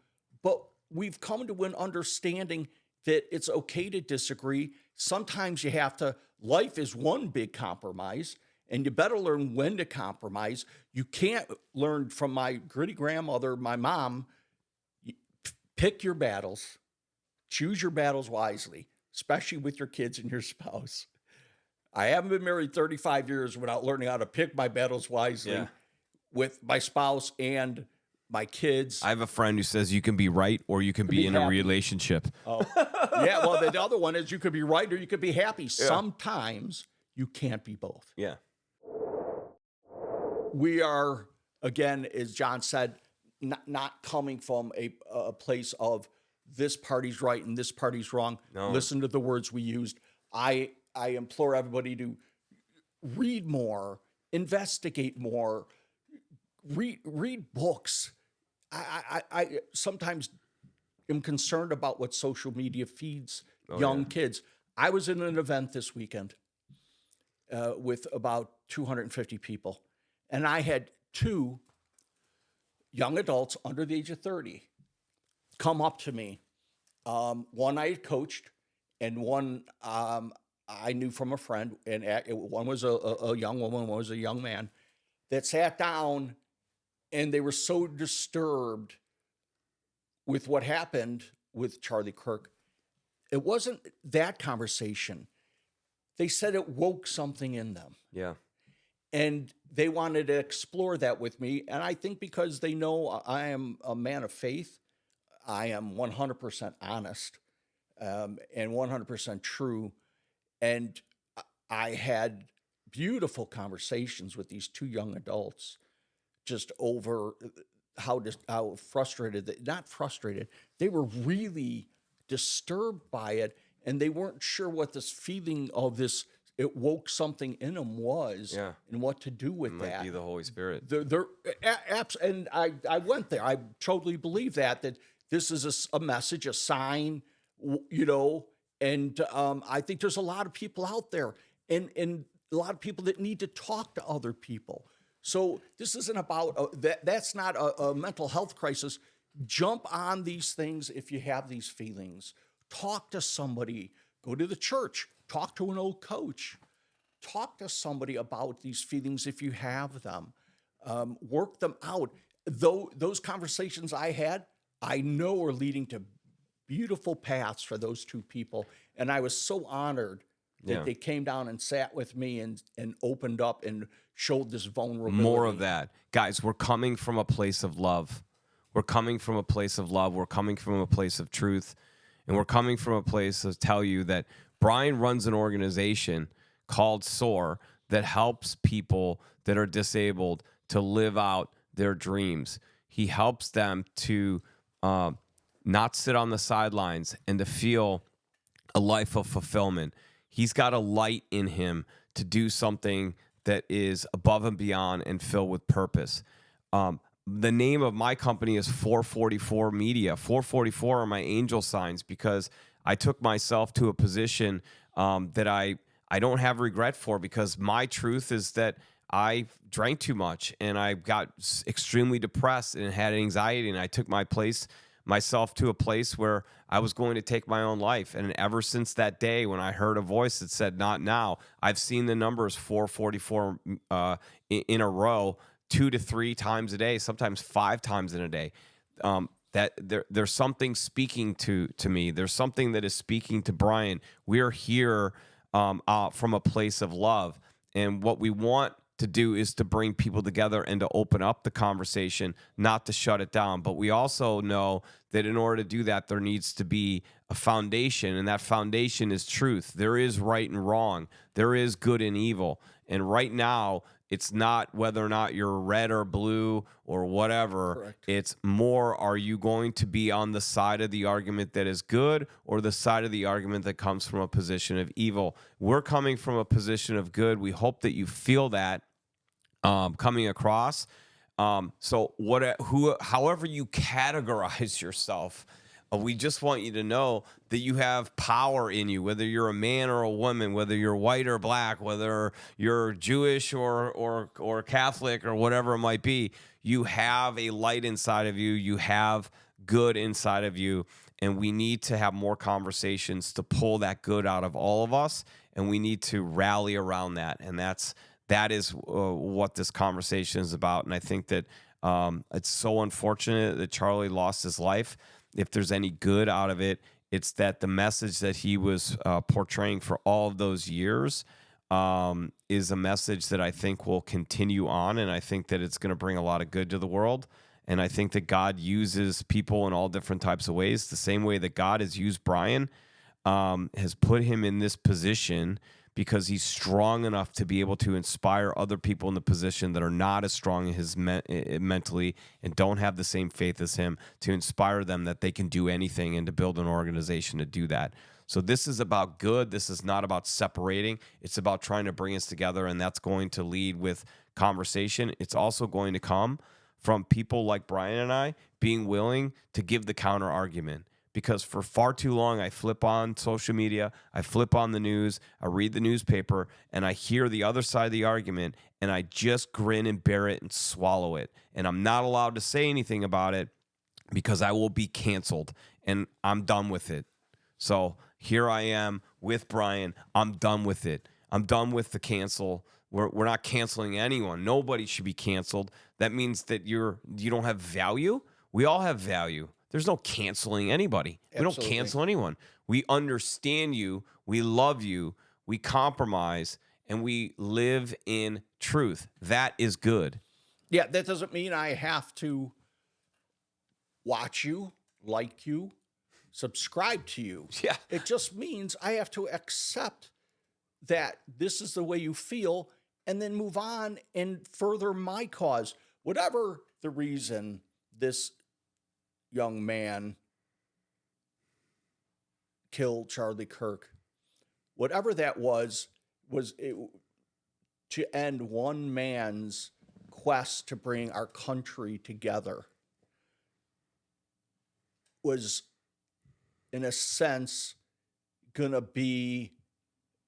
but we've come to an understanding that it's okay to disagree. Sometimes you have to, life is one big compromise, and you better learn when to compromise. You can't learn from my gritty grandmother, my mom. Pick your battles, choose your battles wisely, especially with your kids and your spouse. I haven't been married 35 years without learning how to pick my battles wisely with my spouse and my kids. I have a friend who says you can be right or you can be in a relationship. Oh, yeah. Well, the other one is you could be right or you could be happy. Yeah. Sometimes you can't be both. Yeah. We are, again, as John said, not coming from a place of this party's right and this party's wrong. No. Listen to the words we used. I implore everybody to read more, investigate more, read books. I sometimes am concerned about what social media feeds young kids. I was in an event this weekend with about 250 people, and I had two young adults under the age of 30 come up to me. One I had coached, and one I knew from a friend, and one was a young woman, one was a young man, that sat down, and they were so disturbed with what happened with Charlie Kirk. It wasn't that conversation. They said it woke something in them. Yeah. And they wanted to explore that with me. And I think because they know I am a man of faith, I am 100% honest and 100% true. And I had beautiful conversations with these two young adults just over how frustrated, not frustrated, they were really disturbed by it. And they weren't sure what this feeling of this, it woke something in them was, and what to do with that. It might be the Holy Spirit. And I went there. I totally believe that this is a message, a sign, and I think there's a lot of people out there and a lot of people that need to talk to other people. So this isn't about, that's not a mental health crisis. Jump on these things if you have these feelings. Talk to somebody. Go to the church. Talk to an old coach. Talk to somebody about these feelings if you have them. Work them out. though those conversations I had, I know are leading to beautiful paths for those two people. And I was so honored that Yeah. they came down and sat with me and opened up and showed this vulnerability. More of that. Guys, we're coming from a place of love. We're coming from a place of love. We're coming from a place of truth. And we're coming from a place to tell you that Brian runs an organization called S.O.A.R that helps people that are disabled to live out their dreams. He helps them to not sit on the sidelines and to feel a life of fulfillment. He's got a light in him to do something that is above and beyond and filled with purpose. The name of my company is 444 Media. 444 are my angel signs because I took myself to a position that I don't have regret for, because my truth is that I drank too much and I got extremely depressed and had anxiety, and I took myself to a place where I was going to take my own life. And ever since that day when I heard a voice that said, not now, I've seen the numbers 444 in a row 2 to 3 times a day, sometimes 5 times in a day. That there's something speaking to me. There's something that is speaking to Brian. We're here from a place of love. And what we want to do is to bring people together and to open up the conversation, not to shut it down. But we also know that in order to do that, there needs to be a foundation, and that foundation is truth. There is right and wrong. There is good and evil. And right now, it's not whether or not you're red or blue or whatever. Correct. It's more, are you going to be on the side of the argument that is good or the side of the argument that comes from a position of evil? We're coming from a position of good. We hope that you feel that coming across. So however you categorize yourself, we just want you to know that you have power in you, whether you're a man or a woman, whether you're white or black, whether you're Jewish or Catholic or whatever it might be. You have a light inside of you. You have good inside of you. And we need to have more conversations to pull that good out of all of us. And we need to rally around that. And that is what this conversation is about. And I think that it's so unfortunate that Charlie lost his life. If there's any good out of it, it's that the message that he was portraying for all of those years is a message that I think will continue on. And I think that it's going to bring a lot of good to the world. And I think that God uses people in all different types of ways. The same way that God has used Brian, has put him in this position because he's strong enough to be able to inspire other people in the position that are not as strong as mentally and don't have the same faith as him, to inspire them that they can do anything and to build an organization to do that. So this is about good. This is not about separating. It's about trying to bring us together, and that's going to lead with conversation. It's also going to come from people like Brian and I being willing to give the counter argument. Because for far too long, I flip on social media, I flip on the news, I read the newspaper, and I hear the other side of the argument, and I just grin and bear it and swallow it. And I'm not allowed to say anything about it because I will be canceled, and I'm done with it. So here I am with Brian. I'm done with it. I'm done with the cancel. We're not canceling anyone. Nobody should be canceled. That means that you don't have value. We all have value. There's no canceling anybody. Absolutely. We don't cancel anyone. We understand you. We love you. We compromise, and we live in truth. That is good. Yeah, that doesn't mean I have to watch you, like you, subscribe to you. Yeah. It just means I have to accept that this is the way you feel and then move on and further my cause. Whatever the reason this young man killed Charlie Kirk, whatever that was it, to end one man's quest to bring our country together, was in a sense gonna be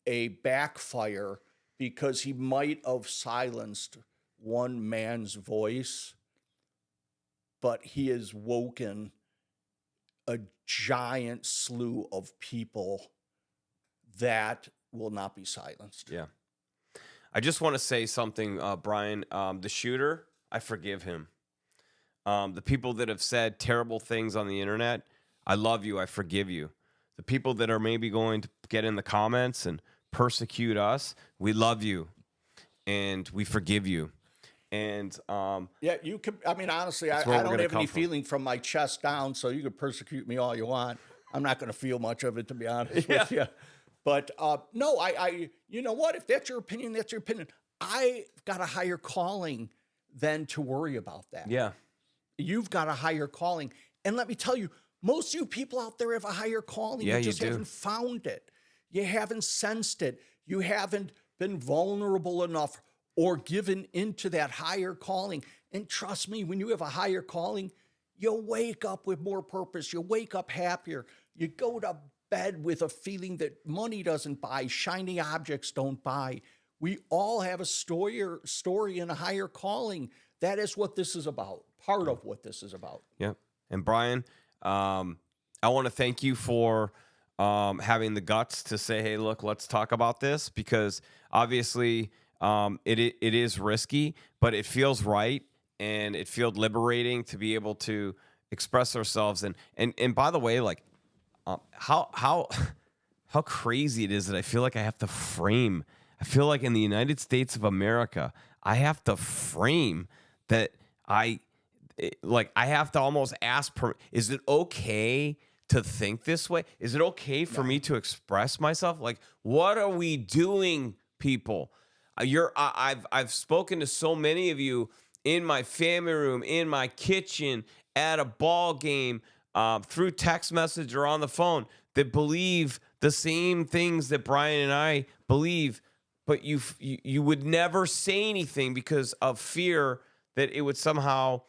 a backfire, because he might have silenced one man's voice, but he has woken a giant slew of people that will not be silenced. Yeah. I just want to say something, Brian. The shooter, I forgive him. The people that have said terrible things on the internet, I love you, I forgive you. The people that are maybe going to get in the comments and persecute us, we love you and we forgive you. And Yeah, you could. I mean, honestly, that's where I we're don't going to have any come from. feeling from my chest down, so you could persecute me all you want. I'm not going to feel much of it, to be honest Yeah. with you. But no, you know what? If that's your opinion, that's your opinion. I've got a higher calling than to worry about that. Yeah. You've got a higher calling. And let me tell you, most of you people out there have a higher calling. Yeah, You you just do. haven't found it. You haven't sensed it. You haven't been vulnerable enough or given into that higher calling. And trust me, when you have a higher calling, you wake up with more purpose. You wake up happier. You go to bed with a feeling that money doesn't buy, shiny objects don't buy. We all have a story and a higher calling. That is what this is about. Part of what this is about. Yep. And Brian, I want to thank you for having the guts to say, hey, look, let's talk about this, because obviously it is risky, but it feels right. And it feels liberating to be able to express ourselves. And by the way, like how crazy it is that I feel like I have to frame. I feel like in the United States of America, I have to frame that I have to almost ask, is it okay to think this way? Is it okay for me to express myself? Like, what are we doing, people? I've spoken to so many of you in my family room, in my kitchen, at a ball game, through text message or on the phone, that believe the same things that Brian and I believe, but you would never say anything because of fear that it would somehow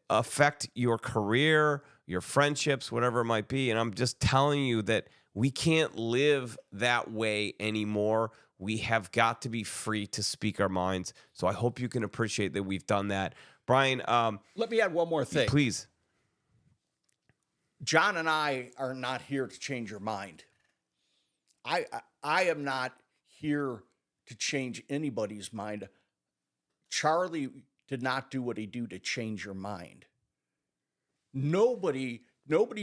affect your career, your friendships, whatever it might be. And I'm just telling you that we can't live that way anymore. We have got to be free to speak our minds. So I hope you can appreciate that we've done that. Brian, let me add one more thing. Please. John and I are not here to change your mind. I am not here to change anybody's mind. Charlie did not do what he do to change your mind. Nobody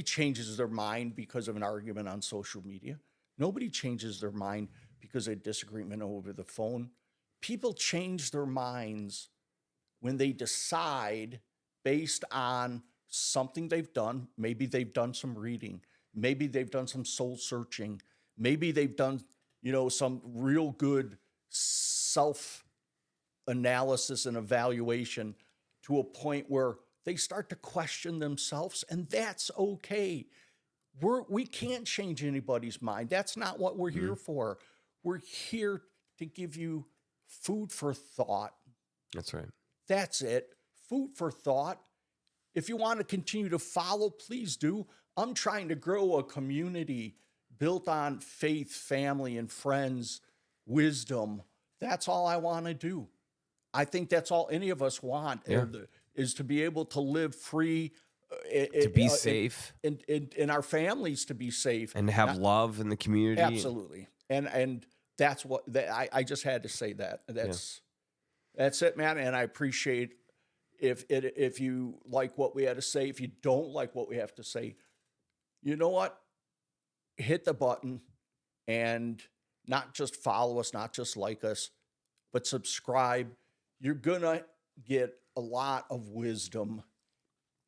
changes their mind because of an argument on social media. Nobody changes their mind because of a disagreement over the phone. People change their minds when they decide based on something they've done. Maybe they've done some reading. Maybe they've done some soul searching. Maybe they've done, some real good self-analysis and evaluation to a point where they start to question themselves, and that's okay. We can't change anybody's mind. That's not what we're here for. We're here to give you food for thought. That's right. That's it. Food for thought. If you want to continue to follow, please do. I'm trying to grow a community built on faith, family, and friends, wisdom. That's all I want to do. I think that's all any of us want, is to be able to live free. To be safe. And our families to be safe. And to have love in the community. Absolutely. And that's what, I just had to say that. That's it, man. And I appreciate if you like what we had to say. If you don't like what we have to say, you know what? Hit the button and not just follow us, not just like us, but subscribe. You're going to get a lot of wisdom,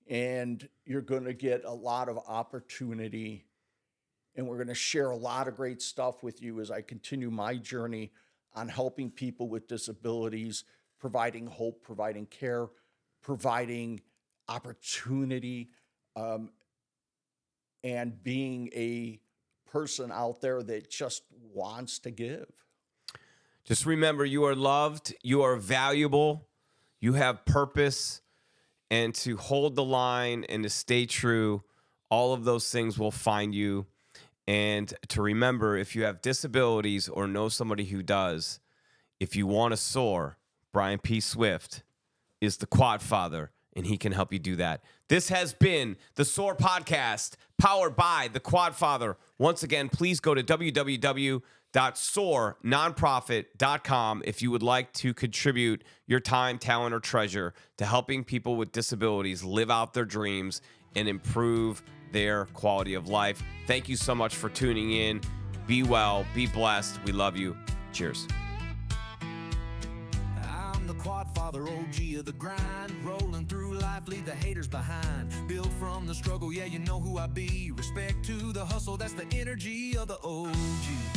and you're going to get a lot of opportunity. And we're going to share a lot of great stuff with you as I continue my journey on helping people with disabilities, providing hope, providing care, providing opportunity, and being a person out there that just wants to give. Just remember, you are loved, you are valuable, you have purpose, and to hold the line and to stay true, all of those things will find you. And to remember, if you have disabilities or know somebody who does, if you want to soar, Brian P. Swift is the quad father and he can help you do that. This has been the SOAR Podcast, powered by the Quad Father. Once again, please go to www.soarnonprofit.com if you would like to contribute your time, talent, or treasure to helping people with disabilities live out their dreams and improve their quality of life. Thank you so much for tuning in. Be well, be blessed. We love you. Cheers. I'm the Quad Father, OG of the grind, rolling through life, leave the haters behind. Built from the struggle, yeah, you know who I be. Respect to the hustle, that's the energy of the OG.